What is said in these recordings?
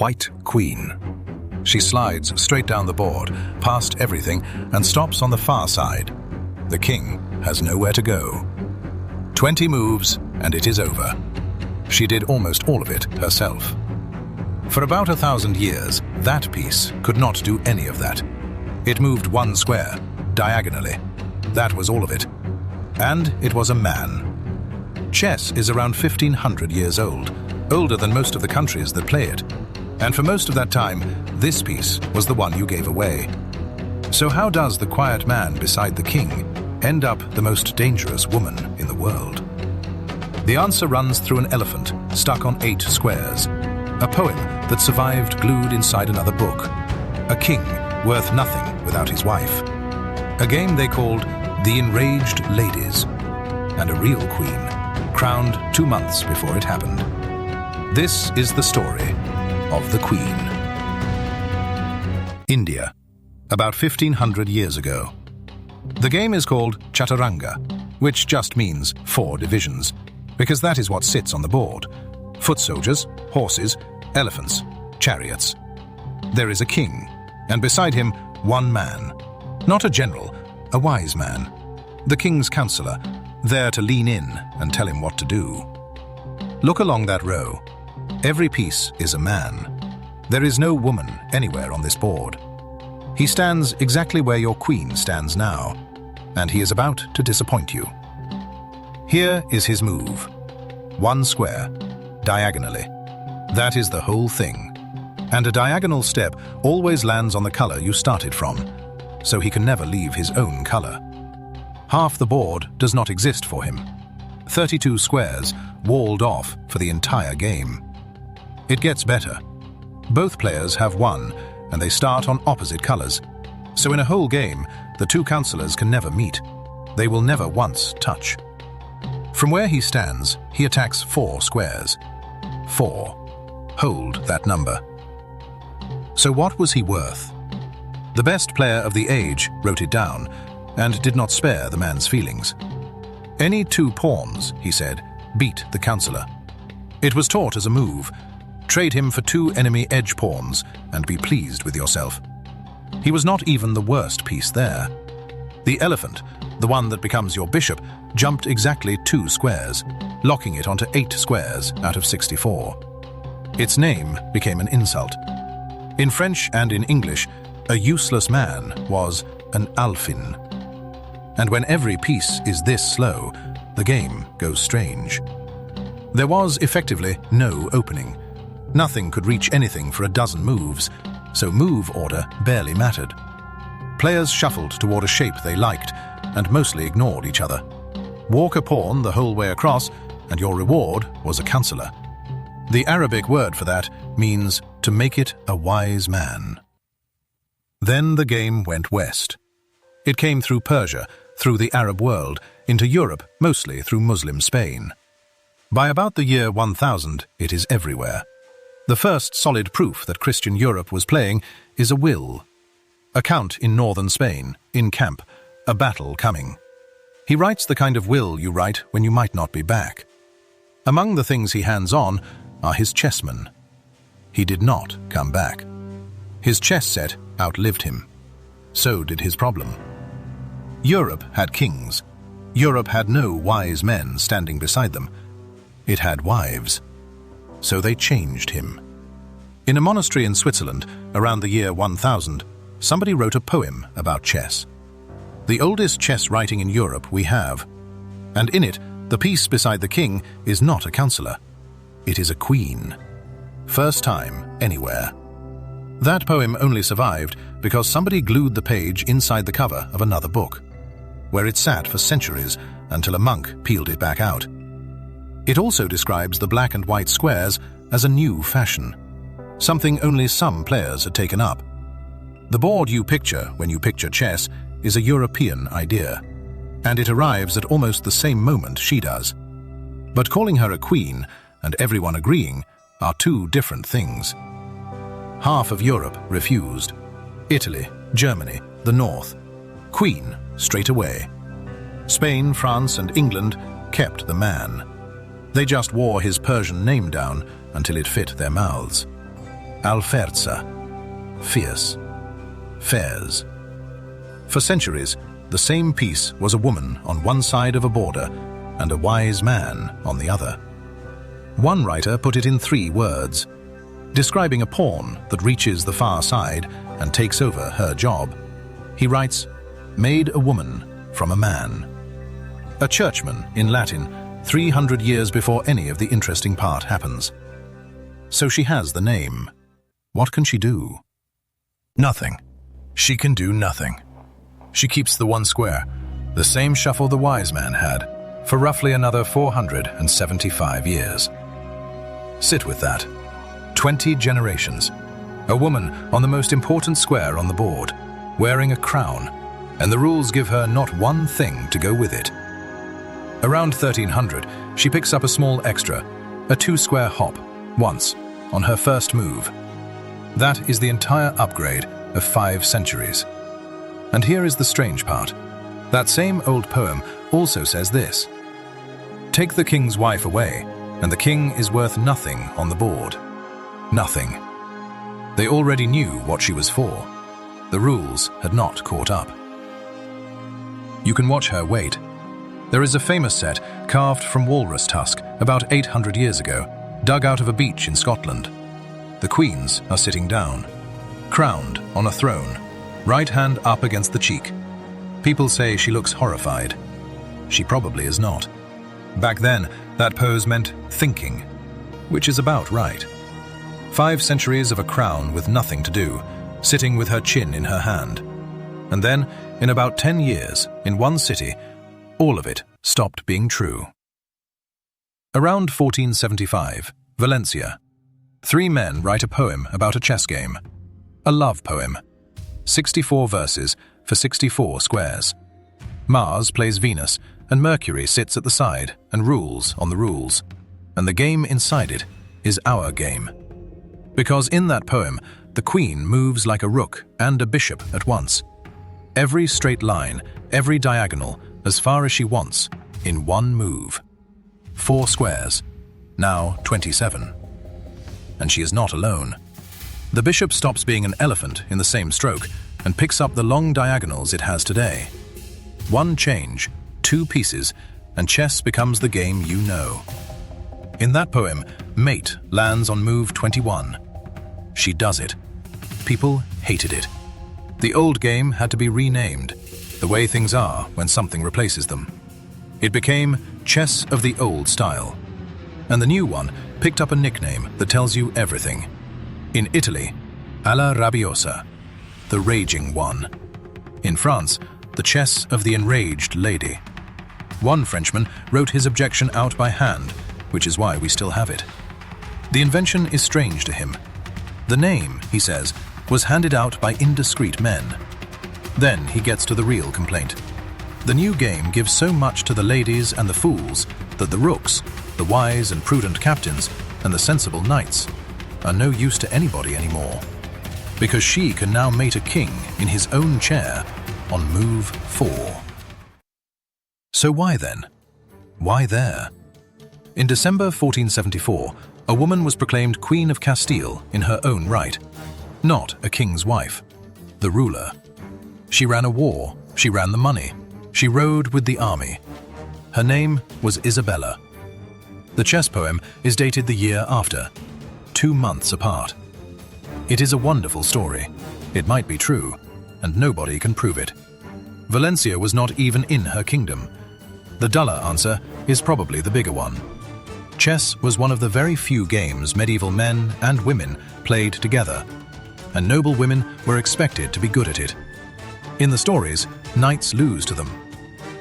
White Queen. She slides straight down the board, past everything, and stops on the far side. The king has nowhere to go. 20 moves, and it is over. She did almost all of it herself. For about 1,000 years, that piece could not do any of that. It moved one square, diagonally. That was all of it. And it was a man. Chess is around 1,500 years old, older than most of the countries that play it. And for most of that time, this piece was the one you gave away. So how does the quiet man beside the king end up the most dangerous woman in the world? The answer runs through an elephant stuck on 8 squares, a poem that survived glued inside another book, a king worth nothing without his wife, a game they called The Enraged Ladies, and a real queen, crowned 2 months before it happened. This is the story of the Queen. India, about 1,500 years ago. The game is called Chaturanga, which just means 4 divisions, because that is what sits on the board. Foot soldiers, horses, elephants, chariots. There is a king, and beside him, one man. Not a general, a wise man. The king's counselor, there to lean in and tell him what to do. Look along that row. Every piece is a man. There is no woman anywhere on this board. He stands exactly where your queen stands now, and he is about to disappoint you. Here is his move. 1 square, diagonally. That is the whole thing. And a diagonal step always lands on the color you started from, so he can never leave his own color. Half the board does not exist for him. 32 squares walled off for the entire game. It gets better. Both players have 1, and they start on opposite colors. So in a whole game, the 2 counselors can never meet. They will never once touch. From where he stands, he attacks 4 squares. 4. Hold that number. So what was he worth? The best player of the age wrote it down, and did not spare the man's feelings. Any 2 pawns, he said, beat the counselor. It was taught as a move. Trade him for 2 enemy edge pawns and be pleased with yourself. He was not even the worst piece there. The elephant, the one that becomes your bishop, jumped exactly 2 squares, locking it onto 8 squares out of 64. Its name became an insult. In French and in English, a useless man was an alfin. And when every piece is this slow, the game goes strange. There was effectively no opening. Nothing could reach anything for a dozen moves, so move order barely mattered. Players shuffled toward a shape they liked and mostly ignored each other. Walk a pawn the whole way across, and your reward was a counselor. The Arabic word for that means to make it a wise man. Then the game went west. It came through Persia, through the Arab world, into Europe, mostly through Muslim Spain. By about the year 1000, it is everywhere. The first solid proof that Christian Europe was playing is a will. A count in northern Spain, in camp, a battle coming. He writes the kind of will you write when you might not be back. Among the things he hands on are his chessmen. He did not come back. His chess set outlived him. So did his problem. Europe had kings. Europe had no wise men standing beside them. It had wives. So they changed him. In a monastery in Switzerland, around the year 1000, somebody wrote a poem about chess. The oldest chess writing in Europe we have. And in it, the piece beside the king is not a counselor. It is a queen. First time anywhere. That poem only survived because somebody glued the page inside the cover of another book, where it sat for centuries until a monk peeled it back out. It also describes the black and white squares as a new fashion, something only some players had taken up. The board you picture when you picture chess is a European idea, and it arrives at almost the same moment she does. But calling her a queen and everyone agreeing are 2 different things. Half of Europe refused. Italy, Germany, the North. Queen, straight away. Spain, France, and England kept the man. They just wore his Persian name down until it fit their mouths. Alferza, fierce, fairs. For centuries, the same piece was a woman on one side of a border and a wise man on the other. One writer put it in 3 words, describing a pawn that reaches the far side and takes over her job. He writes, "Made a woman from a man." A churchman in Latin, 300 years before any of the interesting part happens. So she has the name. What can she do? Nothing. She can do nothing. She keeps the 1 square, the same shuffle the wise man had, for roughly another 475 years. Sit with that. 20 generations. A woman on the most important square on the board, wearing a crown, and the rules give her not one thing to go with it. Around 1300, she picks up a small extra, a 2-square hop, once, on her first move. That is the entire upgrade of 5 centuries. And here is the strange part. That same old poem also says this: "Take the king's wife away, and the king is worth nothing on the board." Nothing. They already knew what she was for. The rules had not caught up. You can watch her wait. There is a famous set carved from walrus tusk about 800 years ago, dug out of a beach in Scotland. The queens are sitting down, crowned on a throne, right hand up against the cheek. People say she looks horrified. She probably is not. Back then, that pose meant thinking, which is about right. 5 centuries of a crown with nothing to do, sitting with her chin in her hand. And then, in about 10 years, in one city, all of it stopped being true. Around 1475, Valencia. 3 men write a poem about a chess game. A love poem. 64 verses for 64 squares. Mars plays Venus, and Mercury sits at the side and rules on the rules. And the game inside it is our game. Because in that poem, the queen moves like a rook and a bishop at once. Every straight line, every diagonal, as far as she wants, in one move. 4 squares, now 27. And she is not alone. The bishop stops being an elephant in the same stroke and picks up the long diagonals it has today. 1 change, 2 pieces, and chess becomes the game you know. In that poem, mate lands on move 21. She does it. People hated it. The old game had to be renamed, the way things are when something replaces them. It became chess of the old style. And the new one picked up a nickname that tells you everything. In Italy, alla rabbiosa, the raging one. In France, the chess of the enraged lady. One Frenchman wrote his objection out by hand, which is why we still have it. The invention is strange to him. The name, he says, was handed out by indiscreet men. Then he gets to the real complaint. The new game gives so much to the ladies and the fools that the rooks, the wise and prudent captains, and the sensible knights are no use to anybody anymore. Because she can now mate a king in his own chair on move 4. So why then? Why there? In December 1474, a woman was proclaimed Queen of Castile in her own right. Not a king's wife, the ruler. She ran a war, she ran the money, she rode with the army. Her name was Isabella. The chess poem is dated the year after, 2 months apart. It is a wonderful story. It might be true, and nobody can prove it. Valencia was not even in her kingdom. The duller answer is probably the bigger one. Chess was one of the very few games medieval men and women played together, and noble women were expected to be good at it. In the stories, knights lose to them.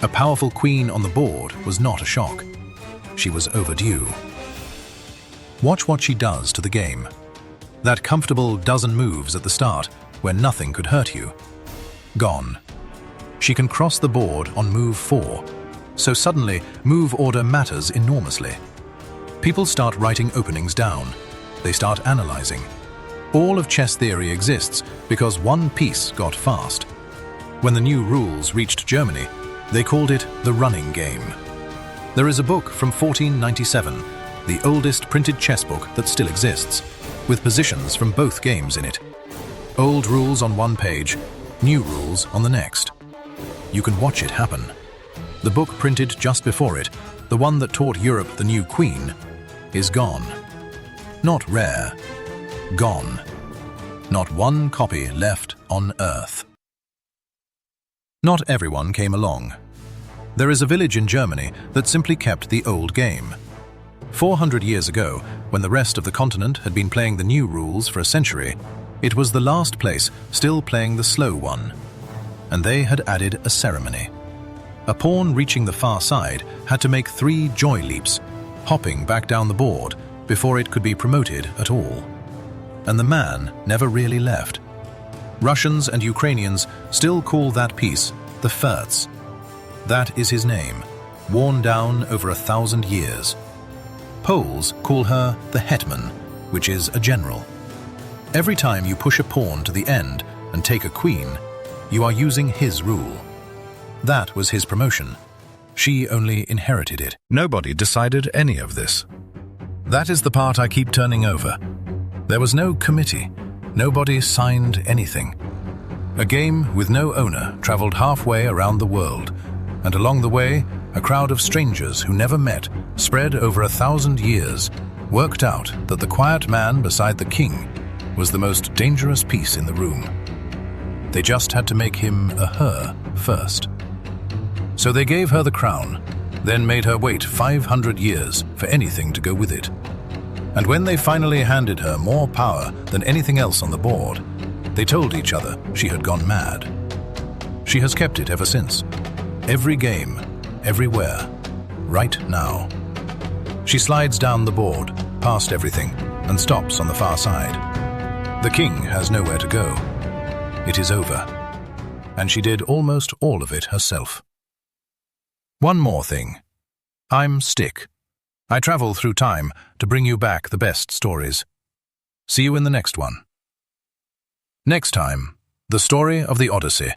A powerful queen on the board was not a shock. She was overdue. Watch what she does to the game. That comfortable dozen moves at the start, where nothing could hurt you. Gone. She can cross the board on move 4, so suddenly move order matters enormously. People start writing openings down. They start analyzing. All of chess theory exists because one piece got fast. When the new rules reached Germany, they called it the running game. There is a book from 1497, the oldest printed chess book that still exists. with positions from both games in it. Old rules on one page, new rules on the next. You can watch it happen. The book printed just before it, the one that taught Europe the new queen, is gone. Not rare, gone. Not one copy left on Earth. Not everyone came along. There is a village in Germany that simply kept the old game. 400 years ago, when the rest of the continent had been playing the new rules for a century, it was the last place still playing the slow one. And they had added a ceremony. A pawn reaching the far side had to make 3 joy leaps, hopping back down the board before it could be promoted at all. And the man never really left. Russians and Ukrainians still call that piece the Furz. That is his name, worn down over 1,000 years. Poles call her the hetman, which is a general. Every time you push a pawn to the end and take a queen, you are using his rule. That was his promotion. She only inherited it. Nobody decided any of this. That is the part I keep turning over. There was no committee. Nobody signed anything. A game with no owner traveled halfway around the world, and along the way, a crowd of strangers who never met, spread over 1,000 years, worked out that the quiet man beside the king was the most dangerous piece in the room. They just had to make him a her first. So they gave her the crown, then made her wait 500 years for anything to go with it. And when they finally handed her more power than anything else on the board, they told each other she had gone mad. She has kept it ever since. Every game, everywhere, right now. She slides down the board, past everything, and stops on the far side. The king has nowhere to go. It is over. And she did almost all of it herself. One more thing. I'm Stick. I travel through time to bring you back the best stories. See you in the next one. Next time, the story of the Odyssey.